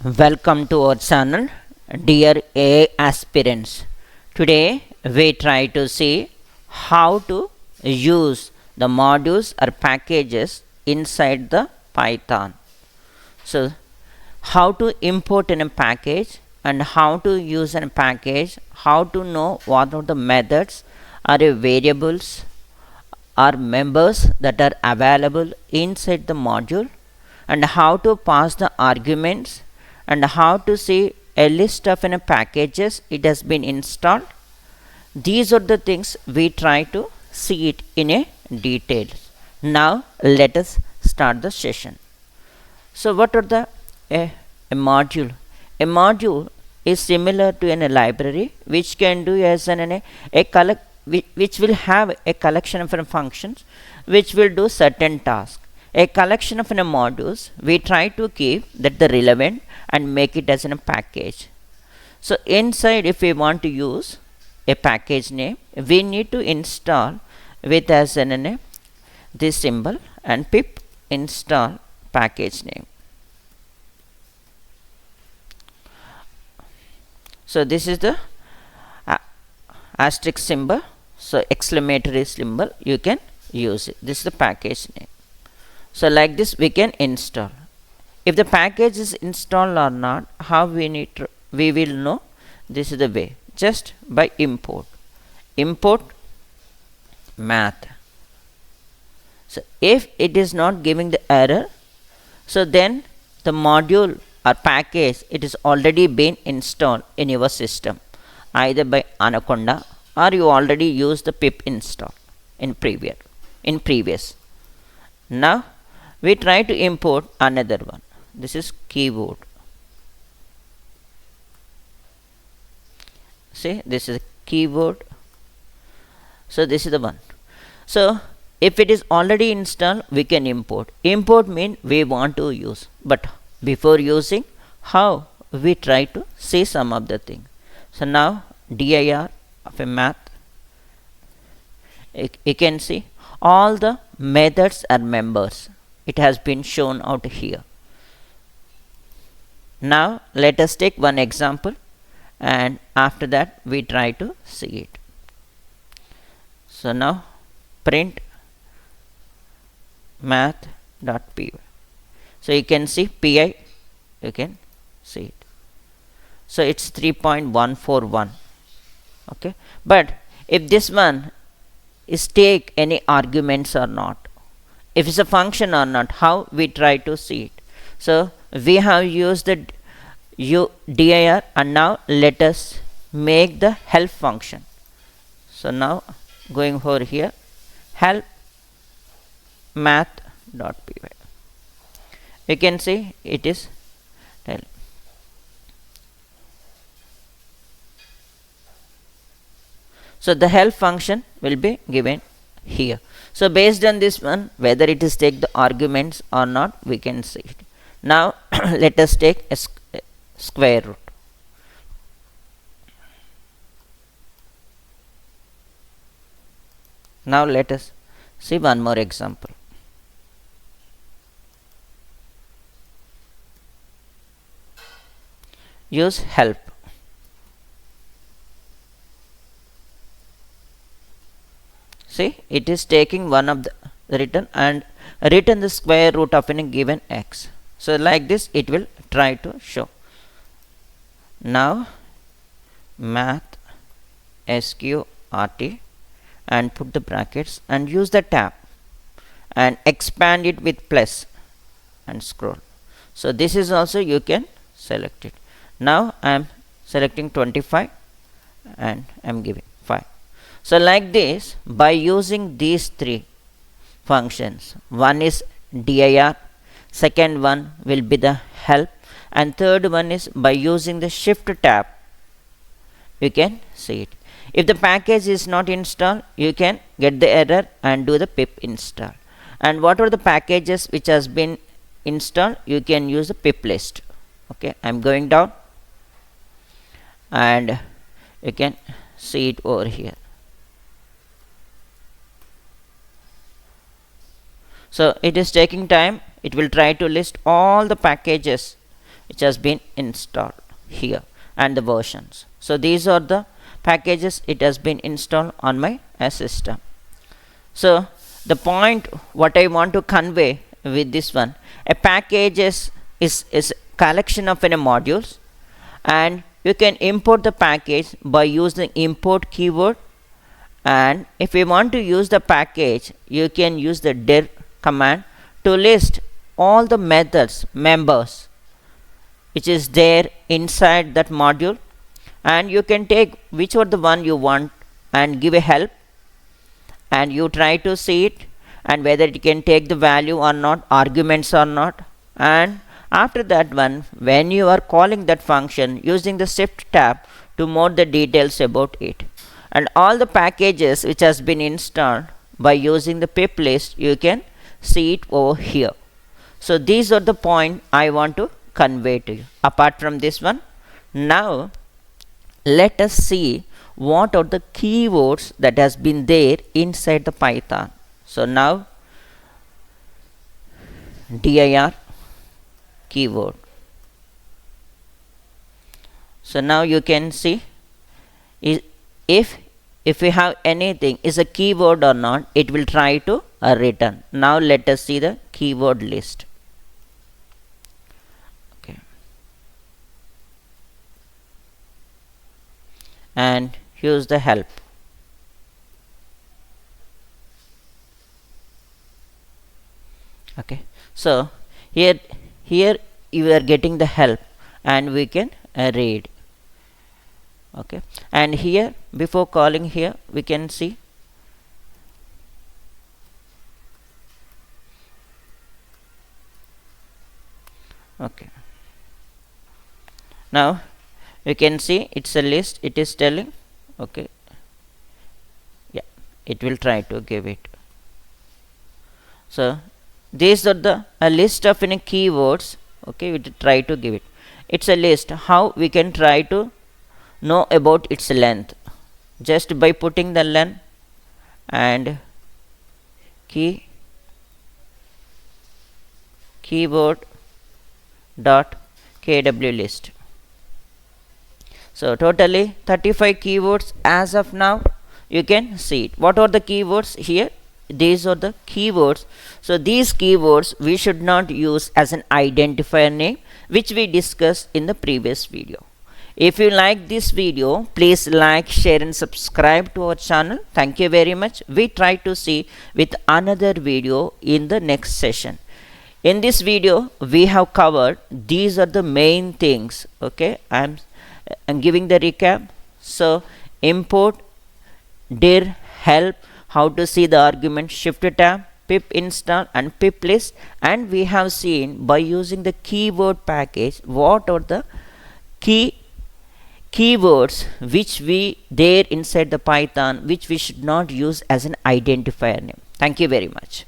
Welcome to our channel, dear AI aspirants. Today we try to see how to use the modules or packages inside the Python. So, how to import in a package and how to use a package, how to know what are the methods or variables or members that are available inside the module, and how to pass the arguments, and how to see a list of packages it has been installed. These are the things we try to see it in a detail. Now let us start the session. So what are a module? A module is similar to a library which can do as which will have a collection of functions which will do certain tasks. A collection of modules we try to keep that the relevant and make it as a package. So inside, if we want to use a package name, we need to install with as an this symbol and pip install package name. So this is the asterisk symbol, so exclamatory symbol, you can use it. This is the package name. So like this we can install. If the package is installed or not, how we will know? This is the way, just by import math. So if it is not giving the error, so then the module or package it is already been installed in your system, either by Anaconda or you already used the pip install in previous. Now we try to import another one. This is keyboard. See, this is keyboard. So this is the one. So if it is already installed, we can import. Import means we want to use, but before using, how we try to see some of the thing. So now dir of a math, you can see all the methods are members. It has been shown out here. Now let us take one example, and after that we try to see it. So now print math.py. So you can see pi, you can see it. So it's 3.141. Okay, but if this one is take any arguments or not, if it's a function or not, how we try to see it. So we have used the dir, and now let us make the help function. So now going over here, help math.py. You can see it is help. So the help function will be given here. So based on this one, whether it is take the arguments or not, we can see it. Now let us take a square root. Now let us see one more example. Use help. See, it is taking one of the written and written the square root of a given x. So like this it will try to show. Now math sqrt and put the brackets and use the tab and expand it with plus and scroll. So this is also you can select it. Now I am selecting 25 and I am giving 5. So like this, by using these three functions, one is dir, second one will be the help, and third one is by using the shift tab, you can see it. If the package is not installed, you can get the error and do the pip install. And what are the packages which has been installed, you can use the pip list. Okay, I am going down and you can see it over here. So it is taking time. It will try to list all the packages which has been installed here, and the versions. So these are the packages it has been installed on my system. So the point what I want to convey with this one, a package is collection of any modules, and you can import the package by using import keyword. And if you want to use the package, you can use the dir command to list all the methods members which is there inside that module, and you can take whichever the one you want and give a help, and you try to see it and whether it can take the value or not, arguments or not. And after that one, when you are calling that function, using the shift tab to more the details about it, and all the packages which has been installed by using the pip list, you can see it over here. So these are the point I want to convey to you. Apart from this one, now let us see what are the keywords that has been there inside the Python. So now dir keyword. So now you can see if we have anything is a keyword or not, it will try to return. Now let us see the keyword list. Okay, and use the help. Okay, so here you are getting the help, and we can read. Okay, and here before calling here we can see okay. Now you can see it's a list, it is telling. Okay, yeah, it will try to give it. So these are the a list of any keywords. Okay, we try to give it. It's a list. How we can try to know about its length? Just by putting the length and keyword dot kw list. So totally 35 keywords as of now. You can see it. What are the keywords here? These are the keywords. So these keywords we should not use as an identifier name, which we discussed in the previous video. If you like this video, please like, share and subscribe to our channel. Thank you very much. We try to see with another video in the next session. In this video, we have covered these are the main things. Okay, I'm giving the recap. So import, dir, help, how to see the argument, shift tab, pip install and pip list, and we have seen by using the keyword package what are the keywords which we there inside the Python, which we should not use as an identifier name. Thank you very much.